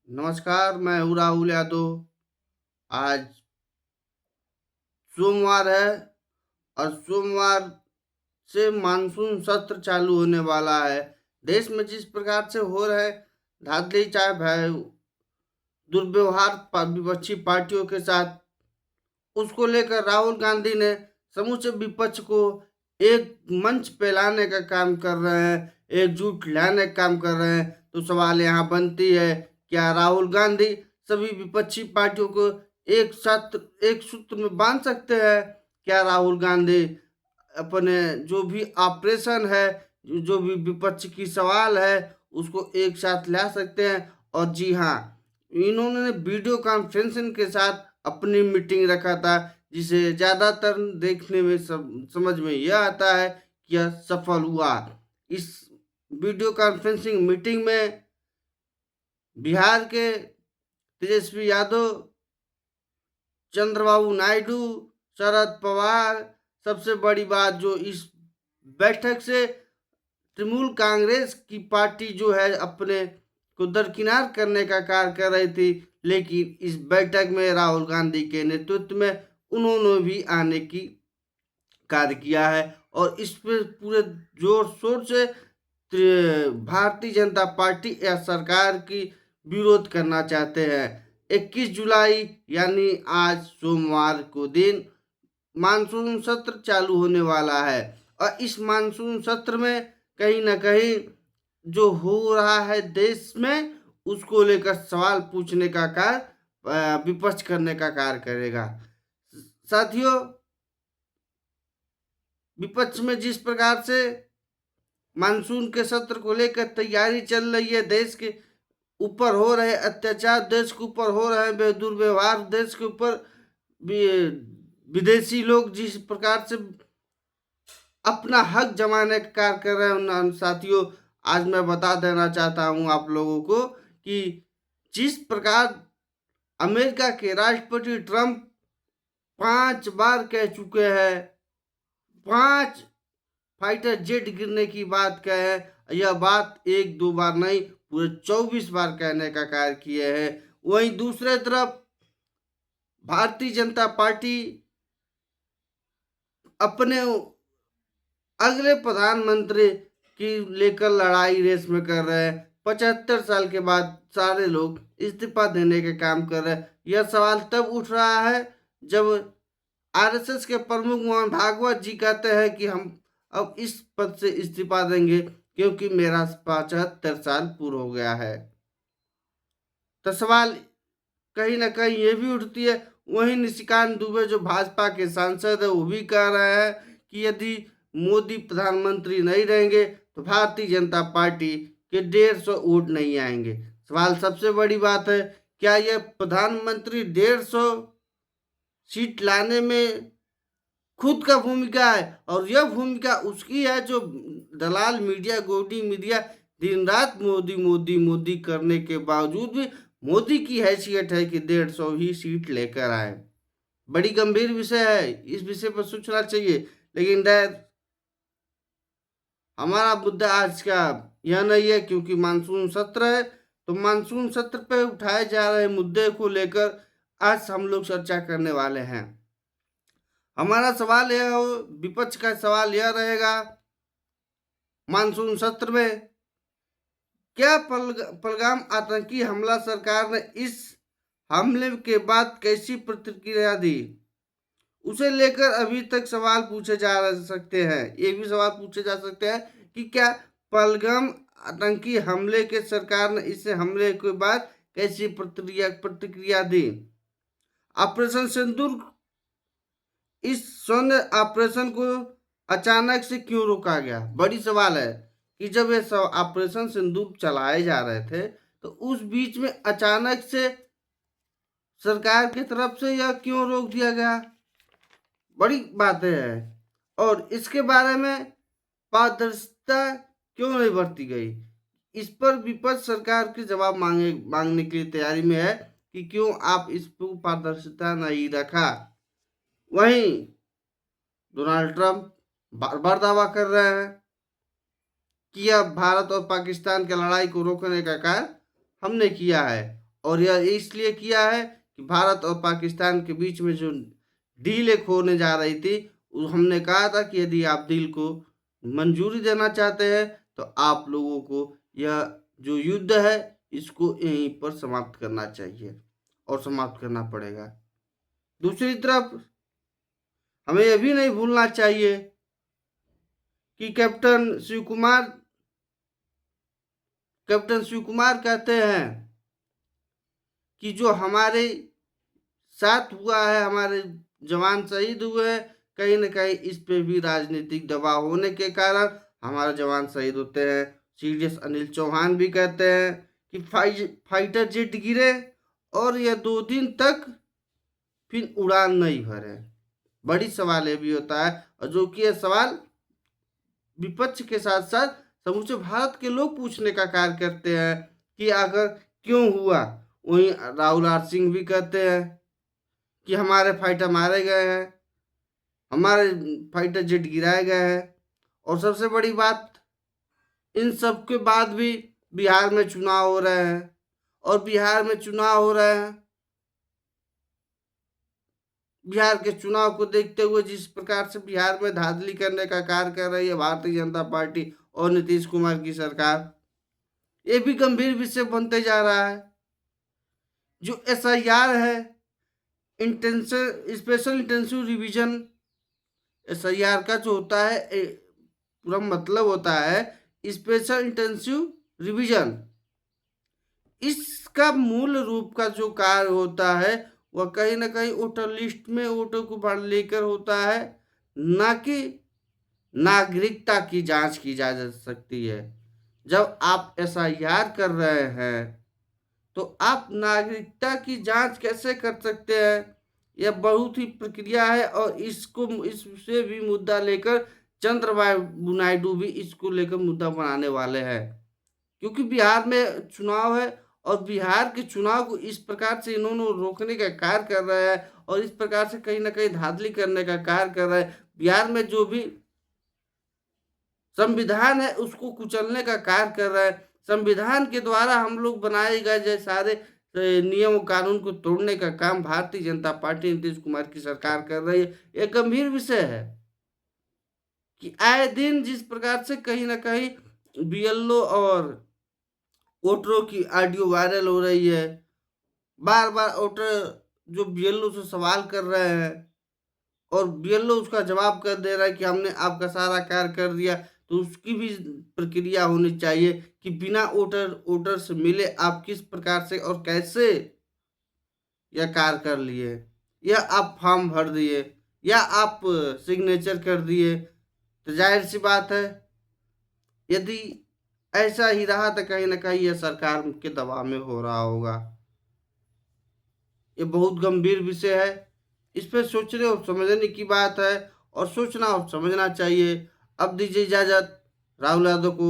नमस्कार, मैं हूँ राहुल यादव। आज सोमवार है और सोमवार से मानसून सत्र चालू होने वाला है। देश में जिस प्रकार से हो रहे धांधली चाहे भय दुर्व्यवहार विपक्षी पार्टियों के साथ, उसको लेकर राहुल गांधी ने समूचे विपक्ष को एक मंच पे लाने का काम कर रहे हैं, एकजुट लाने का काम कर रहे हैं। तो सवाल यहाँ बनती है, क्या राहुल गांधी सभी विपक्षी पार्टियों को एक साथ एक सूत्र में बांध सकते हैं? क्या राहुल गांधी अपने जो भी ऑपरेशन है, जो भी विपक्ष की सवाल है, उसको एक साथ ला सकते हैं? और जी हाँ, इन्होंने वीडियो कॉन्फ्रेंसिंग के साथ अपनी मीटिंग रखा था, जिसे ज्यादातर देखने में समझ में यह आता है कि यह सफल हुआ। इस वीडियो कॉन्फ्रेंसिंग मीटिंग में बिहार के तेजस्वी यादव, चंद्रबाबू नायडू, शरद पवार, सबसे बड़ी बात जो इस बैठक से तृणमूल कांग्रेस की पार्टी जो है अपने को दरकिनार करने का कार्य कर रही थी, लेकिन इस बैठक में राहुल गांधी के नेतृत्व में उन्होंने भी आने की कार्य किया है और इस पर पूरे जोर शोर से भारतीय जनता पार्टी या सरकार की विरोध करना चाहते हैं। 21 जुलाई यानी आज सोमवार को दिन मानसून सत्र चालू होने वाला है और इस मानसून सत्र में कहीं ना कहीं जो हो रहा है देश में, उसको लेकर सवाल पूछने का कार्य विपक्ष करने का कार्य करेगा। साथियों, विपक्ष में जिस प्रकार से मानसून के सत्र को लेकर तैयारी चल रही है, देश के ऊपर हो रहे अत्याचार, देश के ऊपर हो रहे दुर्व्यवहार, देश के ऊपर विदेशी लोग जिस प्रकार से अपना हक जमाने का कार्य कर रहे हैं, उन साथियों आज मैं बता देना चाहता हूं आप लोगों को कि जिस प्रकार अमेरिका के राष्ट्रपति ट्रंप 5 बार कह चुके हैं, 5 फाइटर जेट गिरने की बात कहे, यह बात एक दो बार नहीं, पूरे 24 बार कहने का कार्य किए हैं। वहीं दूसरे तरफ भारतीय जनता पार्टी अपने अगले प्रधानमंत्री की लेकर लड़ाई रेस में कर रहे हैं। 75 साल के बाद सारे लोग इस्तीफा देने के काम कर रहे हैं। यह सवाल तब उठ रहा है जब आरएसएस के प्रमुख मोहन भागवत जी कहते हैं कि हम अब इस पद से इस्तीफा देंगे क्योंकि मेरा 75 साल पूरा हो गया है। तो सवाल कहीं ना कहीं ये भी उठती है। वहीं निशिकांत दुबे जो भाजपा के सांसद है, वो भी कह रहे हैं कि यदि मोदी प्रधानमंत्री नहीं रहेंगे तो भारतीय जनता पार्टी के 150 वोट नहीं आएंगे। सवाल सबसे बड़ी बात है, क्या यह प्रधानमंत्री 150 सीट लाने में खुद का भूमिका है? और यह भूमिका उसकी है जो दलाल मीडिया, गोदी मीडिया दिन रात मोदी मोदी मोदी करने के बावजूद भी मोदी की हैसियत है कि 150 ही सीट लेकर आए। बड़ी गंभीर विषय है, इस विषय पर सोचना चाहिए। लेकिन हमारा मुद्दा आज का यह नहीं है, क्योंकि मानसून सत्र है, तो मानसून सत्र पे उठाए जा रहे मुद्दे को लेकर आज हम लोग चर्चा करने वाले हैं। हमारा सवाल यह हो, विपक्ष का सवाल यह रहेगा, मानसून सत्र में क्या पहलगाम आतंकी हमला, सरकार ने इस हमले के बाद कैसी प्रतिक्रिया दी, उसे लेकर अभी तक सवाल पूछे जा सकते हैं। ये भी सवाल पूछे जा सकते हैं कि क्या पहलगाम आतंकी हमले के सरकार ने इस हमले के बाद कैसी प्रतिक्रिया दी। ऑपरेशन सिंदूर, इस सैन्य ऑपरेशन को अचानक से क्यों रोका गया? बड़ी सवाल है कि जब ये ऑपरेशन सिंदूर चलाए जा रहे थे तो उस बीच में अचानक से सरकार की तरफ से यह क्यों रोक दिया गया? बड़ी बातें है। और इसके बारे में पारदर्शिता क्यों नहीं बरती गई, इस पर विपक्ष सरकार के जवाब मांगने की तैयारी में है कि क्यों आप इस पर पारदर्शिता नहीं रखा। वहीं डोनाल्ड ट्रंप बार बार दावा कर रहे हैं कि अब भारत और पाकिस्तान की लड़ाई को रोकने का कार्य हमने किया है और यह इसलिए किया है कि भारत और पाकिस्तान के बीच में जो डील एक होने जा रही थी, हमने कहा था कि यदि आप डील को मंजूरी देना चाहते हैं तो आप लोगों को यह जो युद्ध है इसको यहीं पर समाप्त करना चाहिए और समाप्त करना पड़ेगा। दूसरी तरफ हमें यह भी नहीं भूलना चाहिए कि कैप्टन शिव कुमार कहते हैं कि जो हमारे साथ हुआ है, हमारे जवान शहीद हुए हैं, कहीं न कहीं इस पे भी राजनीतिक दबाव होने के कारण हमारे जवान शहीद होते हैं। सीडीएस अनिल चौहान भी कहते हैं कि फाइटर जेट गिरे और यह 2 दिन तक फिर उड़ान नहीं भरे। बड़ी सवाल ये भी होता है, और जो कि यह सवाल विपक्ष के साथ साथ समूचे भारत के लोग पूछने का कार्य करते हैं कि आखिर क्यों हुआ। वहीं राहुल आर सिंह भी कहते हैं कि हमारे फाइटर मारे गए हैं, हमारे फाइटर जेट गिराए गए हैं। और सबसे बड़ी बात, इन सब के बाद भी बिहार में चुनाव हो रहे हैं, और बिहार में चुनाव हो रहे हैं, बिहार के चुनाव को देखते हुए जिस प्रकार से बिहार में धांधली करने का कार्य कर रही है भारतीय जनता पार्टी और नीतीश कुमार की सरकार, ये भी गंभीर विषय बनते जा रहा है। जो एसआईआर है, स्पेशल इंटेंसिव रिवीजन, एसआईआर का जो होता है पूरा मतलब होता है स्पेशल इंटेंसिव रिवीजन। इसका मूल रूप का जो कार्य होता है वह कहीं ना कहीं वोटर लिस्ट में वोटों को बढ़ लेकर होता है, ना कि नागरिकता की जांच की जा सकती है। जब आप एसआईआर कर रहे हैं तो आप नागरिकता की जांच कैसे कर सकते हैं? यह बहुत ही प्रक्रिया है, और इससे भी मुद्दा लेकर चंद्रबाबू नायडू भी इसको लेकर मुद्दा बनाने वाले हैं, क्योंकि बिहार में चुनाव है और बिहार के चुनाव को इस प्रकार से इन्होंने रोकने का कार्य कर रहे हैं और इस प्रकार से कहीं ना कहीं धांधली करने का कार्य कर रहे हैं। बिहार में जो भी संविधान है उसको कुचलने का कार्य कर रहा है। संविधान के द्वारा हम लोग बनाए गए सारे नियम कानून को तोड़ने का काम भारतीय जनता पार्टी नीतीश कुमार की सरकार कर रही है। एक गंभीर विषय है कि आए दिन जिस प्रकार से कहीं ना कहीं बीएलओ और वोटरों की ऑडियो वायरल हो रही है, बार बार वोटर जो बीएलओ से सवाल कर रहे हैं और बीएलओ उसका जवाब कर दे रहा है कि हमने आपका सारा कार्य कर दिया, तो उसकी भी प्रक्रिया होनी चाहिए कि बिना वोटर से मिले आप किस प्रकार से और कैसे यह कार्य कर लिए, या आप फॉर्म भर दिए, या आप सिग्नेचर कर दिए। तो जाहिर सी बात है यदि ऐसा ही रहा तो कहीं ना कहीं यह सरकार के दबाव में हो रहा होगा। ये बहुत गंभीर विषय है, इस पर सोचने और समझने की बात है, और सोचना और समझना चाहिए। अब दीजिए इजाजत, राहुल यादव को